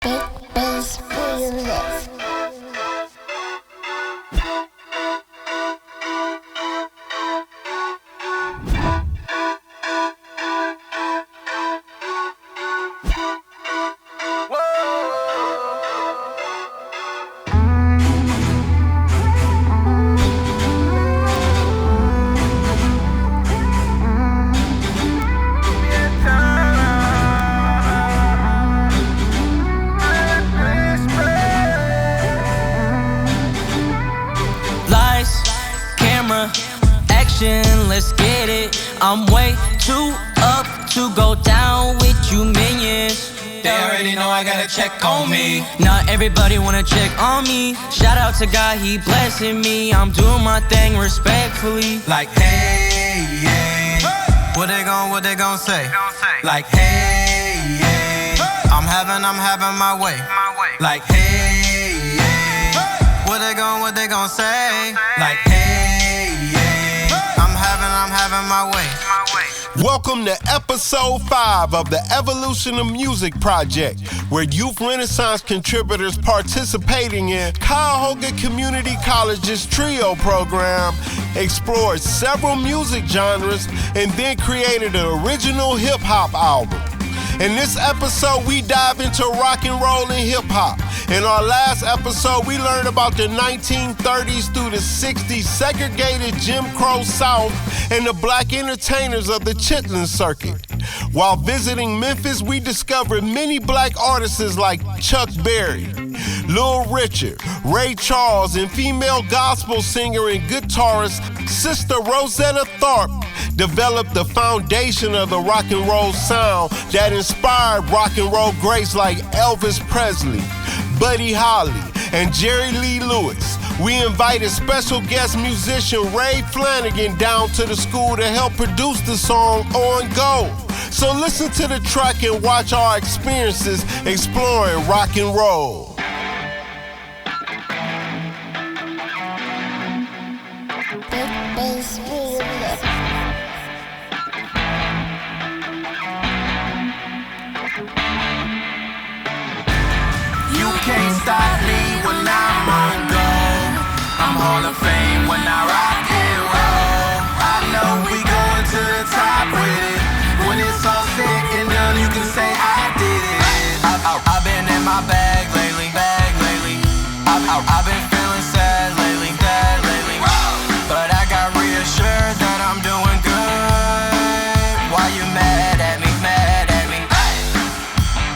Big bass music. Let's get it. I'm way too up to go down with you minions. They already know I got a check on me. Not everybody wanna check on me. Shout out to God, he blessing me. I'm doing my thing respectfully. Like hey, hey. What they gon' say? Like hey, hey. I'm having my way. Like hey, hey. What they gon' say? Like hey, hey. I'm having my way. Welcome to episode 5 of the Evolution of Music Project, where youth renaissance contributors participating in Cuyuhoga Community College's TRIO program explored several music genres and then created an original hip-hop album. In this episode, we dive into rock and roll and hip-hop. In our last episode, we learned about the 1930s through the 60s segregated Jim Crow South and the black entertainers of the Chitlin Circuit. While visiting Memphis, we discovered many black artists like Chuck Berry, Lil Richard, Ray Charles, and female gospel singer and guitarist Sister Rosetta Tharpe developed the foundation of the rock and roll sound that inspired rock and roll greats like Elvis Presley, Buddy Holly, and Jerry Lee Lewis. We invited special guest musician Ray Flanagan down to the school to help produce the song On Go. So listen to the track and watch our experiences exploring rock and roll. Big bass music. You can't stop me when I'm on go. I'm Hall of Fame when I rock and roll. I know we going to the top with it. When it's all said and done, you can say I did it. I've been in my bag lately. I've been feeling sad lately. But I got reassured that I'm doing good. Why you mad at me?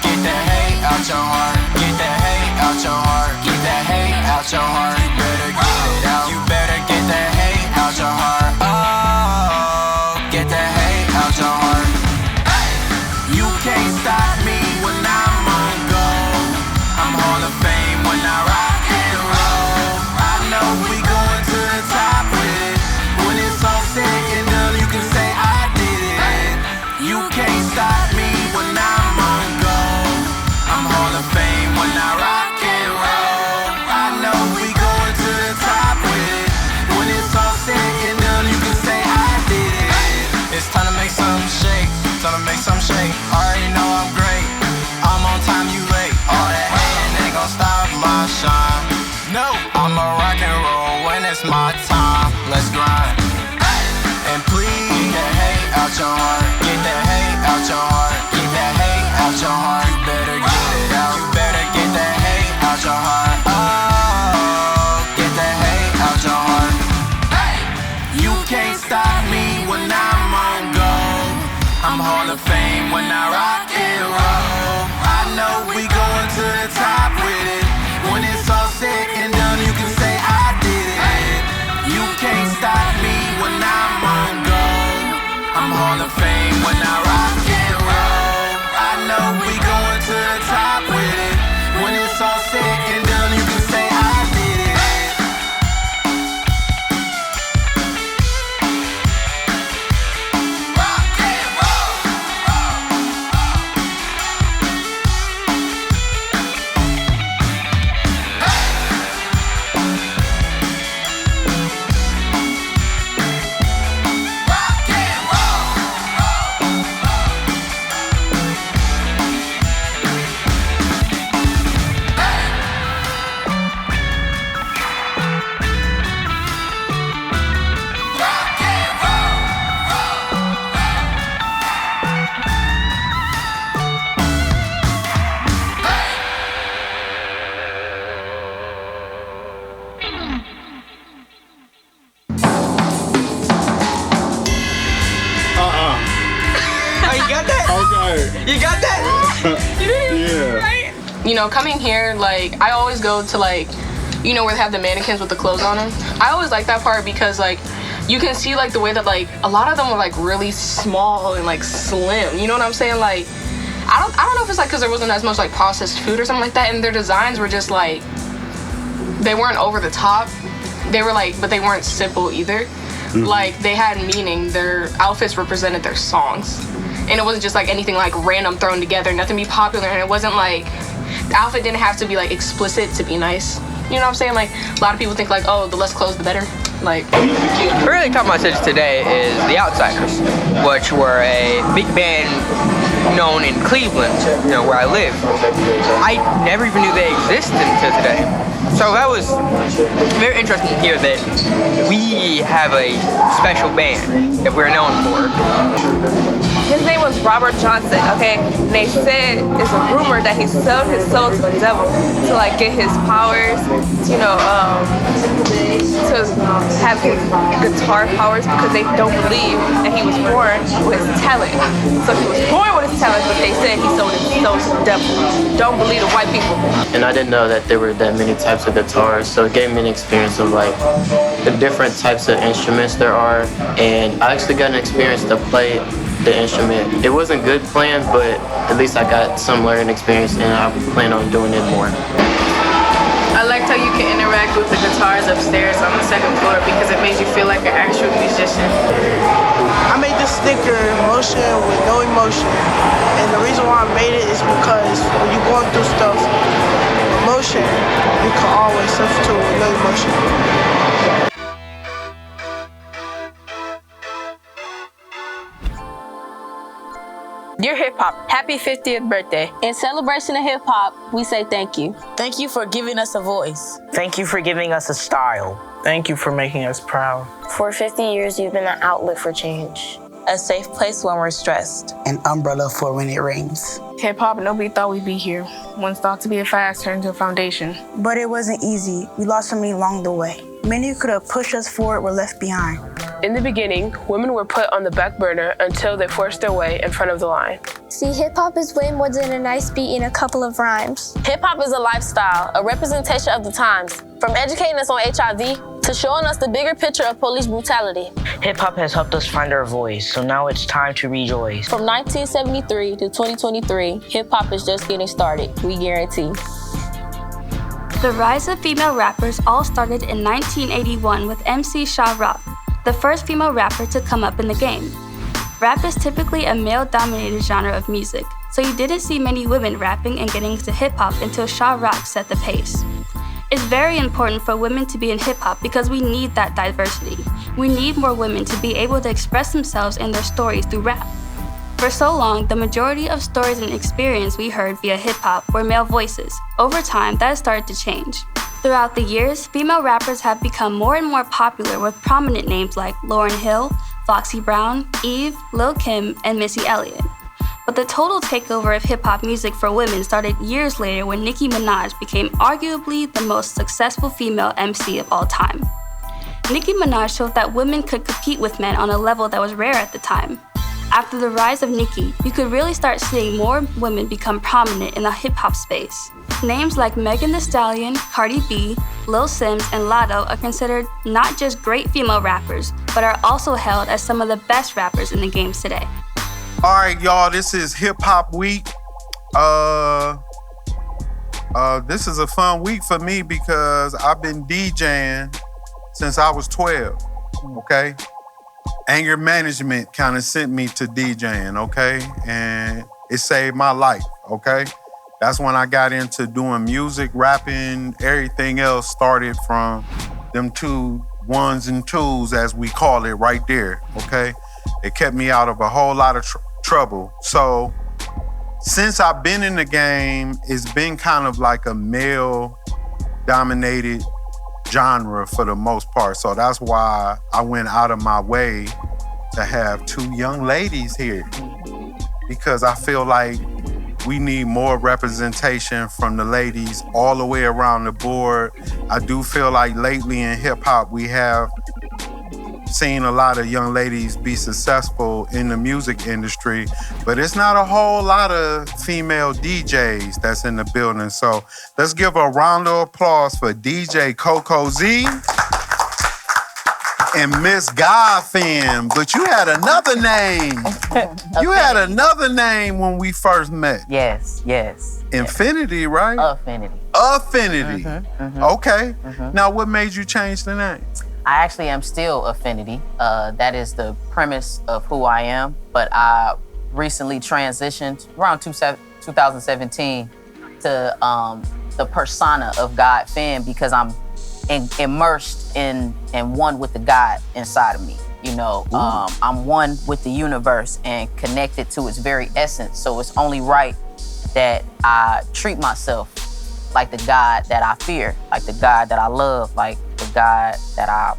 Get the hate out your heart. Get the hate out your heart. Get the hate out your heart. You better get it out. You better get the hate out your heart. Oh, get the hate out your heart. You can't stop me when I'm on go. I'm Hall of Fame when I rock and roll. I know we going to the top with it. When it's all said and done, you can say I did it. You can't stop me when I'm on go. I'm Hall of Fame when I rock and roll. I know we going to the top with it. When it's all said and done, you can say I did it. It's time to make some shake. Time to make some shake. Already know I'm great. I'm on time, you late. All that hating ain't gon' stop my shine. No, I'ma rock and roll when it's my time. Let's grind. And please get the hate out your heart. Get the hate out your heart. Get the hate out your heart. You better get it out. You better get the hate out your heart. Oh, get the hate out your heart. You can't stop me when I'm on go. I'm Hall of Fame when I rock and roll. I know we going to the top with it. When it's all said and done, you can say I did it. You can't stop me when I'm on go. I'm Hall of Fame when I rock and roll. I know we going to the top with it. When it's all said and done, you can say I did it. Rock and roll. coming here, like, I always go to, like, where they have the mannequins with the clothes on them. I always like that part because, like, you can see, like, the way that, like, a lot of them were, like, really small and, like, slim. You know what I'm saying? Like, I don't know if it's, like, because there wasn't as much, like, processed food or something like that, and their designs were just, like, they weren't over the top. They were, like, but they weren't simple either. Like, they had meaning. Their outfits represented their songs. And it wasn't just, like, anything, like, random thrown together, nothing be popular, and it wasn't, like, the outfit didn't have to be, like, explicit to be nice. You know what I'm saying? Like, a lot of people think, like, oh, the less clothes, the better. Like, really top message today is The Outsiders, which were a big band known in Cleveland, where I live. I never even knew they existed until today. So that was very interesting to hear that we have a special band that we're known for. His name was Robert Johnson, okay? And they said, it's a rumor that he sold his soul to the devil to, like, get his powers, to have his guitar powers, because they don't believe that he was born with his talent. So he was born with his talent, but they said he sold his soul to the devil. Don't believe the white people. And I didn't know that there were that many types of guitars, so it gave me an experience of, like, the different types of instruments there are, and I actually got an experience to play the instrument. It wasn't good playing, but at least I got some learning experience, and I plan on doing it more. I liked how you can interact with the guitars upstairs on the second floor because it made you feel like an actual musician. I made this sticker, motion with no emotion, and the reason why I made it is because when you're going through stuff, emotion, you can always substitute with no emotion. Dear Hip Hop, happy 50th birthday. In celebration of hip hop, we say thank you. Thank you for giving us a voice. Thank you for giving us a style. Thank you for making us proud. For 50 years, you've been an outlet for change. A safe place when we're stressed. An umbrella for when it rains. Hip hop, nobody thought we'd be here. Once thought to be a fast turned to a foundation. But it wasn't easy. We lost so many along the way. Many who could have pushed us forward were left behind. In the beginning, women were put on the back burner until they forced their way in front of the line. See, hip-hop is way more than a nice beat and a couple of rhymes. Hip-hop is a lifestyle, a representation of the times. From educating us on HIV to showing us the bigger picture of police brutality. Hip-hop has helped us find our voice, so now it's time to rejoice. From 1973 to 2023, hip-hop is just getting started, we guarantee. The rise of female rappers all started in 1981 with MC Sha Rock, the first female rapper to come up in the game. Rap is typically a male-dominated genre of music, so you didn't see many women rapping and getting into hip-hop until Sha Rock set the pace. It's very important for women to be in hip-hop because we need that diversity. We need more women to be able to express themselves and their stories through rap. For so long, the majority of stories and experience we heard via hip-hop were male voices. Over time, that started to change. Throughout the years, female rappers have become more and more popular with prominent names like Lauryn Hill, Foxy Brown, Eve, Lil' Kim, and Missy Elliott. But the total takeover of hip-hop music for women started years later when Nicki Minaj became arguably the most successful female MC of all time. Nicki Minaj showed that women could compete with men on a level that was rare at the time. After the rise of Nicki, you could really start seeing more women become prominent in the hip-hop space. Names like Megan Thee Stallion, Cardi B, Lil Sims, and Latto are considered not just great female rappers, but are also held as some of the best rappers in the game today. All right, y'all, this is Hip Hop Week. This is a fun week for me because I've been DJing since I was 12, okay? Anger management kind of sent me to DJing, okay? And it saved my life, okay? That's when I got into doing music, rapping, everything else started from them two ones and twos, as we call it right there, okay? It kept me out of a whole lot of trouble. So since I've been in the game, it's been kind of like a male-dominated genre for the most part. So that's why I went out of my way to have two young ladies here, because I feel like we need more representation from the ladies all the way around the board. I do feel like lately in hip hop, we have seen a lot of young ladies be successful in the music industry, but it's not a whole lot of female DJs that's in the building. So let's give a round of applause for DJ Coco Z and Miss Godfam. But you had another name. You had another name when we first met. Yes. Infinity, right? Affinity. Okay. Now, what made you change the name? I actually am still Affinity. That is the premise of who I am. But I recently transitioned around 2017 to the persona of God Fam, because I'm immersed in and one with the God inside of me. You know, I'm one with the universe and connected to its very essence. So it's only right that I treat myself like the God that I fear, like the God that I love, like the God that I,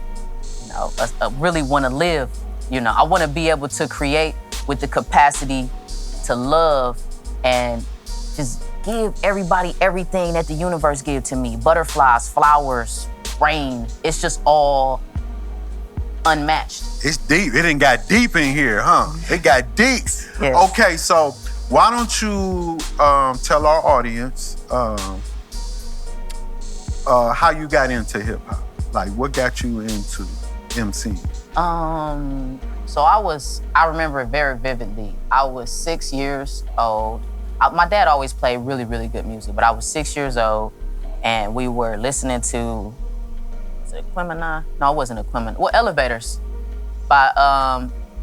really want to live. You know, I want to be able to create with the capacity to love and just give everybody everything that the universe gives to me. Butterflies, flowers, rain. It's just all unmatched. It's deep. It done got deep in here, huh? It got deep. Yes. Okay, so why don't you tell our audience how you got into hip hop? Like, what got you into MCing? So I remember it very vividly. I was 6 years old. My dad always played really, really good music, but I was 6 years old and we were listening to, is it Aquemini? No, it wasn't Aquemini. Well, Elevators by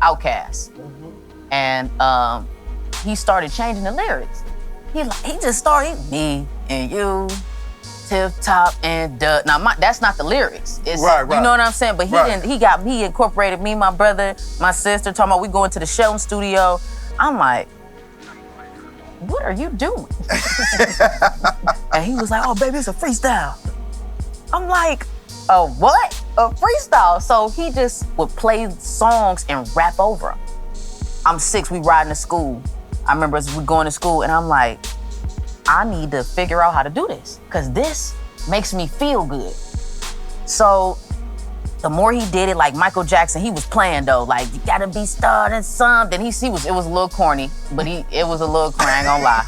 Outkast. And he started changing the lyrics. He just started, me and you, tip top and duh. Now that's not the lyrics. It's, right. You know what I'm saying? But he incorporated me, my brother, my sister, talking about we going to the Shelton studio. I'm like, what are you doing? And he was like, oh baby, it's a freestyle. I'm like, a what? A freestyle. So he just would play songs and rap over them. I'm 6, we riding to school. I remember us we going to school and I'm like, I need to figure out how to do this because this makes me feel good. So the more he did it, like Michael Jackson, he was playing though, like you gotta be starting something. It was a little corny, but it was a little corny, I ain't gonna lie.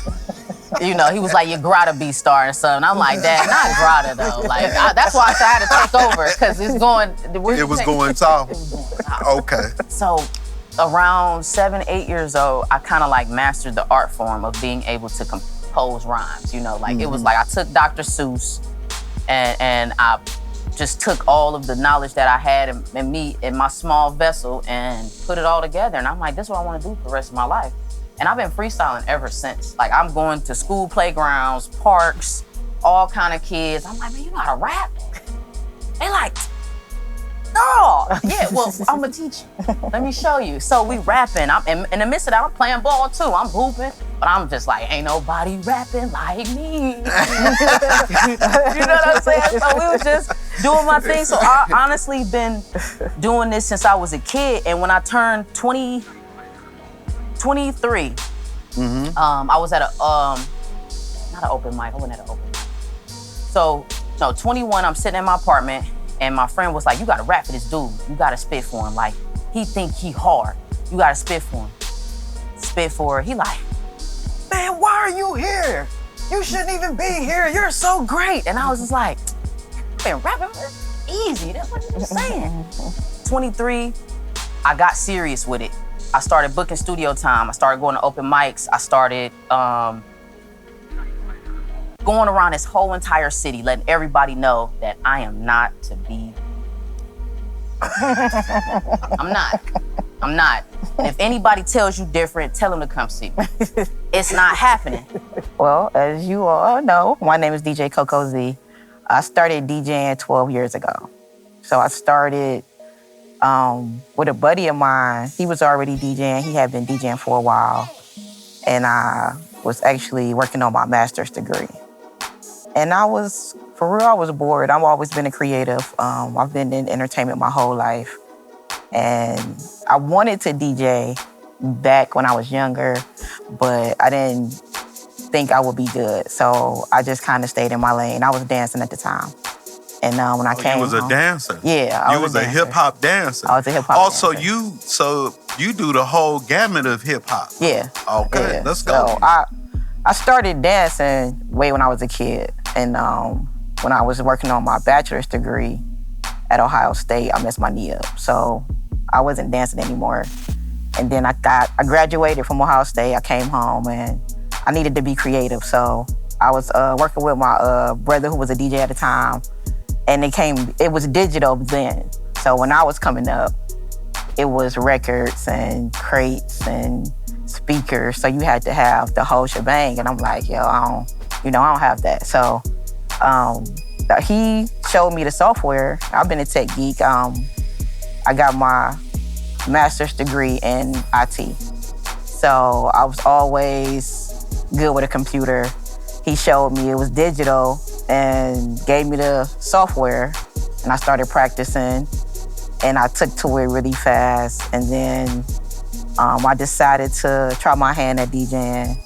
You know, he was like, you gotta be starting something. I'm like, Dad, not grata though. Like that's why I had to take over because it's going. It was going tough. Okay. So around 7, 8 years old, I kind of like mastered the art form of being able to compose rhymes. You know, like it was like I took Dr. Seuss and I just took all of the knowledge that I had in me, in my small vessel, and put it all together. And I'm like, this is what I want to do for the rest of my life. And I've been freestyling ever since. Like I'm going to school playgrounds, parks, all kind of kids. I'm like, man, you know how to rap? They like, no. Yeah, well, I'm gonna teach you. Let me show you. So we rapping. I'm in the midst of that, I'm playing ball too. I'm hooping, but I'm just like, ain't nobody rapping like me. You know what I'm saying? So we was just doing my thing. So I honestly been doing this since I was a kid. And when I turned 23, I was at a, not an open mic, I wasn't at an open mic. So, no, 21, I'm sitting in my apartment and my friend was like, you gotta rap for this dude. You gotta spit for him. Like, he think he hard. You gotta spit for him. Spit for her. He like, man, why are you here? You shouldn't even be here. You're so great. And I was just like, man, rapping is easy. That's what you're saying. 23, I got serious with it. I started booking studio time. I started going to open mics. I started going around this whole entire city, letting everybody know that I am not to be. I'm not. And if anybody tells you different, tell them to come see me. It's not happening. Well, as you all know, my name is DJ Coco Z. I started DJing 12 years ago. So I started with a buddy of mine. He was already DJing. He had been DJing for a while. And I was actually working on my master's degree. And for real, I was bored. I've always been a creative. I've been in entertainment my whole life. And I wanted to DJ back when I was younger, but I didn't think I would be good. So I just kind of stayed in my lane. I was dancing at the time. And when I came you was a home, dancer. Yeah, I was a dancer. hip hop dancer. I was a hip hop also, dancer. you do the whole gamut of hip hop. Yeah. Okay, Yeah. let's go. So I started dancing way when I was a kid, and when I was working on my bachelor's degree at Ohio State, I messed my knee up, so I wasn't dancing anymore. And then I graduated from Ohio State. I came home and I needed to be creative, so I was working with my brother who was a DJ at the time, and it was digital then. So when I was coming up, it was records and crates and speakers, so you had to have the whole shebang. And I'm like, yo, I don't have that. So he showed me the software. I've been a tech geek. I got my master's degree in IT. So I was always good with a computer. He showed me it was digital and gave me the software, and I started practicing, and I took to it really fast. And then I decided to try my hand at DJing.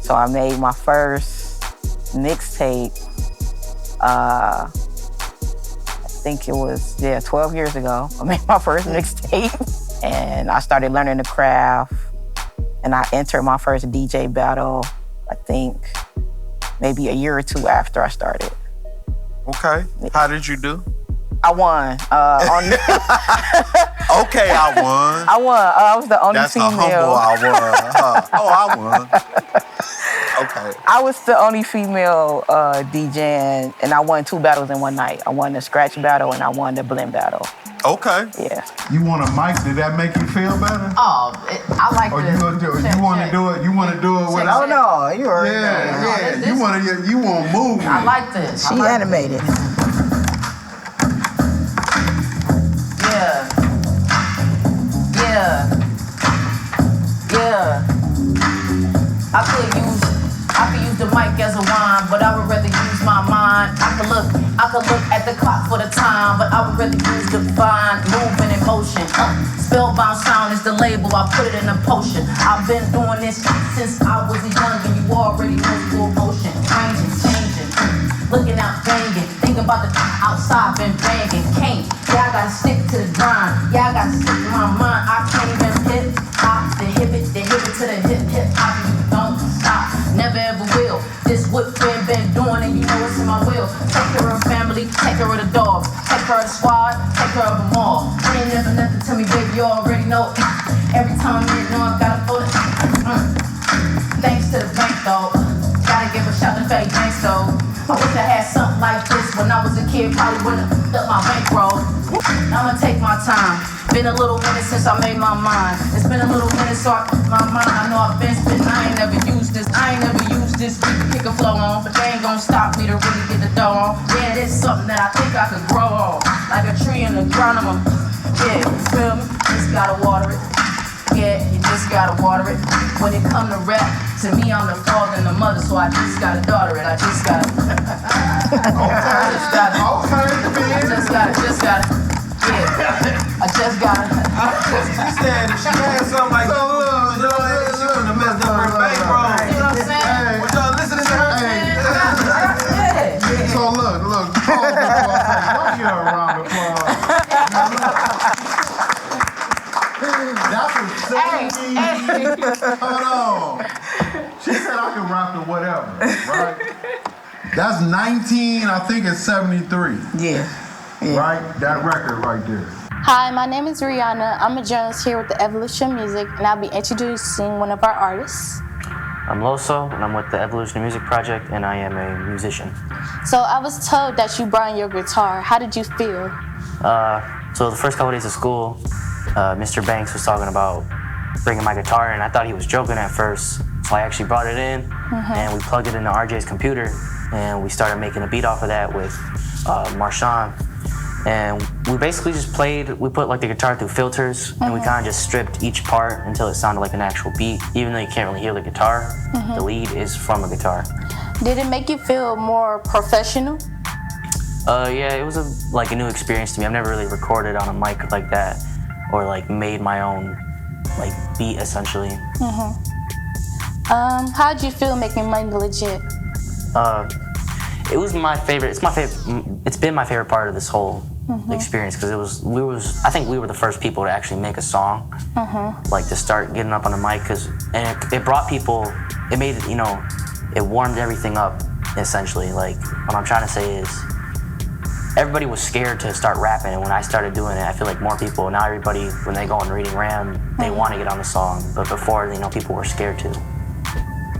So I made my first mixtape, I think it was, 12 years ago. I made my first mixtape, and I started learning the craft, and I entered my first DJ battle, I think, maybe a year or two after I started. Okay, how did you do? I won. Okay, I won. I won. I was the only That's female. That's a humble I won. Oh, I won. Okay. I was the only female DJing, and I won 2 battles in one night. I won the scratch battle and I won the blend battle. Okay. Yeah. You want a mic? Did that make you feel better? Oh, I like or this. You want to do it? You want to do it with? Oh no, you already know. Yeah. You want to move. I like this. She animated. Yeah. I could use the mic as a wine, but I would rather use my mind. I could look at the clock for the time, but I would rather use the divine movement in motion. Spellbound sound is the label, I put it in a potion. I've been doing this since I was a youngin', you already know full motion. Changing, looking out, banging, thinking about the outside, been banging, can't. Yeah, I gotta stick to the grind. Yeah, I gotta stick to my mind. I can't even hip hop, the hip it to the hip hop. You don't stop, never ever will. This what friend been doing, and you know it's in my will. Take care of family, take care of the dogs, take care of the squad, take care of them all. You ain't never nothing to me, baby. You already know. Every time you know I gotta throw it. Thanks to the bank though. Gotta give a shout to Phatty Banks though. I wish I had something like this when I was a kid. Probably wouldn't have up my bankroll. I'ma take my time. Been a little minute since I made my mind. It's been a little minute so my mind. I know I've been spitting. I ain't never used this. Beat to kick a flow on, but they ain't gonna stop me to really get the dough on. Yeah, this is something that I think I could grow on, like a tree in the ground. Yeah, you feel me? Just gotta water it. Yeah, you just gotta water it. When it come to rap, to me I'm the father and the mother, so I just gotta daughter it. I just gotta. Just gotta. Yeah, I just gotta. She said if she had something like that, she wouldn't have messed up her bankroll. You know what I'm saying? What y'all listening to her? So look, pause before I say, don't give her a round of applause. That's a 70. Hold on. She said I can rap to whatever, right? That's 19, I think it's 73. Yeah. Right? That record right there. Hi, my name is Rihanna. I'm a journalist here with the Evolution Music, and I'll be introducing one of our artists. I'm Loso, and I'm with the Evolution Music Project, and I am a musician. So I was told that you brought in your guitar. How did you feel? So the first couple days of school, Mr. Banks was talking about bringing my guitar, and I thought he was joking at first. So I actually brought it in, and we plugged it into RJ's computer, and we started making a beat off of that with Marshawn. And we basically just played, we put like the guitar through filters, and we kind of just stripped each part until it sounded like an actual beat. Even though you can't really hear the guitar, the lead is from a guitar. Did it make you feel more professional? Yeah, it was like a new experience to me. I've never really recorded on a mic like that, or like made my own like beat essentially. How did you feel making money legit? It was my favorite. It's been my favorite part of this whole experience because I think we were the first people to actually make a song, like to start getting up on the mic, and it brought people. It made it, it warmed everything up essentially. Like what I'm trying to say is, everybody was scared to start rapping, and when I started doing it, I feel like more people now. Everybody, when they go on Reading RAMM, they want to get on the song, but before, people were scared to.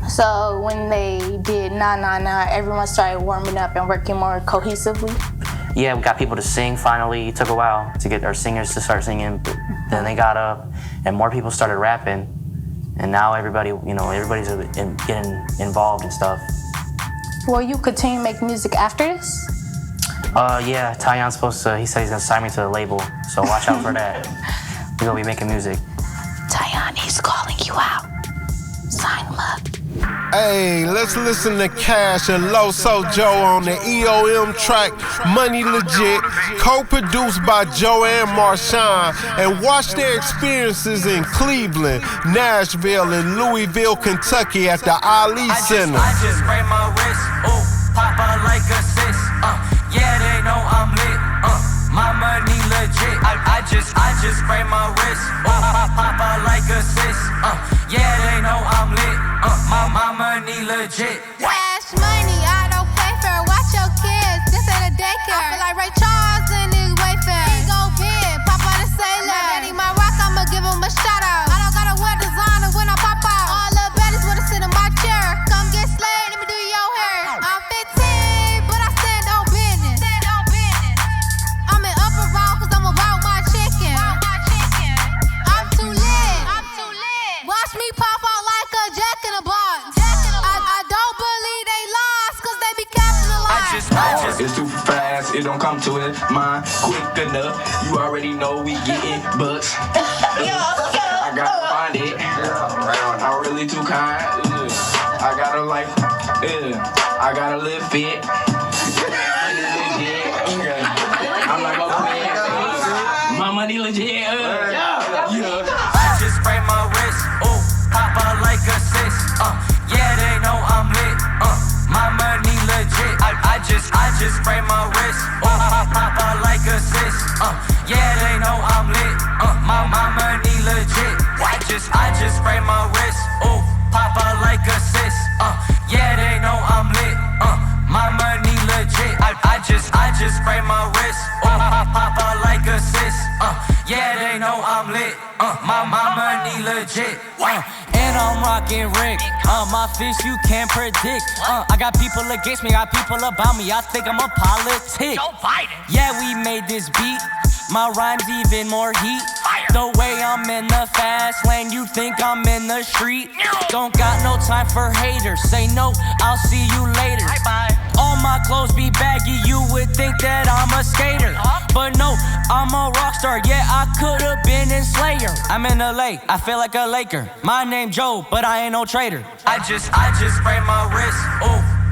So when they did Nah Nah Nah, everyone started warming up and working more cohesively? Yeah, we got people to sing finally. It took a while to get our singers to start singing, but then they got up and more people started rapping. And now everybody, everybody's getting involved and stuff. Will you continue to make music after this? Yeah, Tyan's he said he's gonna sign me to the label, so watch out for that. We're gonna be making music. Tyan, he's calling you out. Sign him up. Hey, let's listen to Cash and Loso Joe on the EOM track Money Legit, co-produced by Joanne Marchand, and watch their experiences in Cleveland, Nashville, and Louisville, Kentucky at the Ali Center. I just spray my wrist, pop out like a sis, yeah, they know I'm lit, my money legit. I just spray my wrist, pop out like a sis, yeah, they know I'm lit, my money legit. Cash money, I don't pay for it. Watch your kids, this ain't a daycare. I feel like Ray Charles in his Wayfair. He go big, pop out a sailor. My daddy, my rock, I'ma give him a shout out. I don't gotta wear designer when I pop out. All the baddies wanna sit in my chair. Come get slayed, let me do your hair. I'm 15, but I stand on business. I'm in upper round cause I'm about my chicken. I'm too lit. Watch me pop out like a jack in a box. I don't believe they lost cause they be capitalized. It's too fast, it don't come to it. Mine quick enough, you already know we getting bucks. I gotta find it. I'm really too kind. I gotta I gotta live fit. I'm like my friend. My money legit. I just spray my wrist, pop out like a sis, yeah, they know I'm lit, my money legit. I just spray my wrist, pop out like a sis, yeah, they know I'm lit, my money legit. I just spray my wrist, pop out like a sis, yeah, they know I'm lit, my money legit. I just spray my wrist, pop out like a sis, yeah, they know I'm lit, my money legit. And I'm rockin' Rick, my fish you can't predict. I got people against me, got people about me. I think I'm a politic. Yeah, we made this beat. My rhymes even more heat. The way I'm in the fast lane, you think I'm in the street. Don't got no time for haters. Say no, I'll see you later. Bye. All my clothes be baggy, you would think that I'm a skater. But no, I'm a rock star, yeah, I could've been in Slayer. I'm in LA, I feel like a Laker. My name Joe, but I ain't no traitor. I just spray my wrist,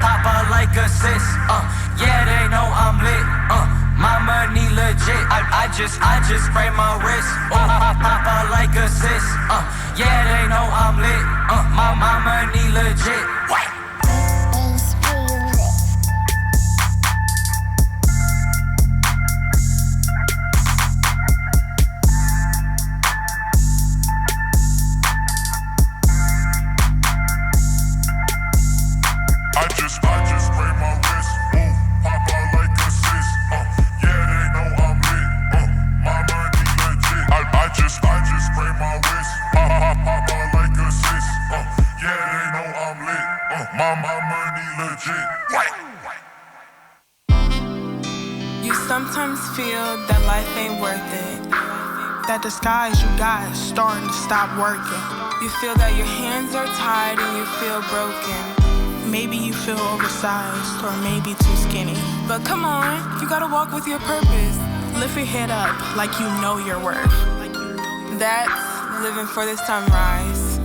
pop out like a sis, yeah, they know I'm lit, my money legit. I just spray my wrist, pop out like a sis, yeah, they know I'm lit, my money legit. You sometimes feel that life ain't worth it, that the skies you got is starting to stop working. You feel that your hands are tied and you feel broken. Maybe you feel oversized or maybe too skinny. But come on, you gotta walk with your purpose. Lift your head up like you know your worth. That's living for the sunrise.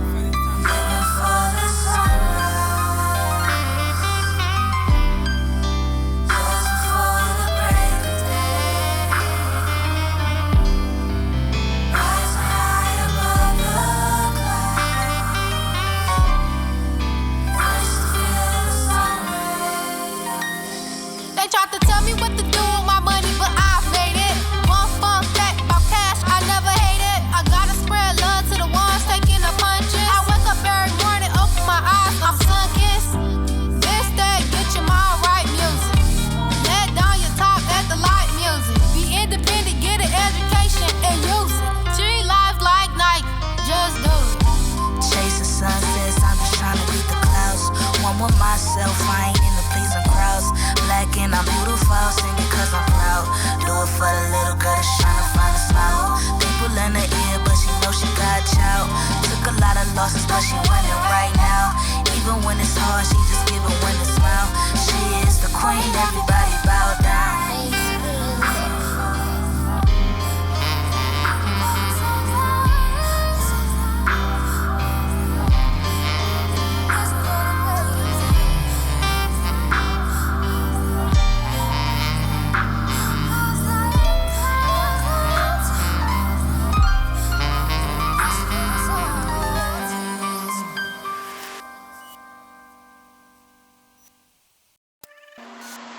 I'm beautiful, sing it cause I'm proud. Do it for the little girl that's trying to find a smile. People in her ear, but she knows she got child. Took a lot of losses, but she winning right now. Even when it's hard, she just give it when it smile. She is the queen, everybody bow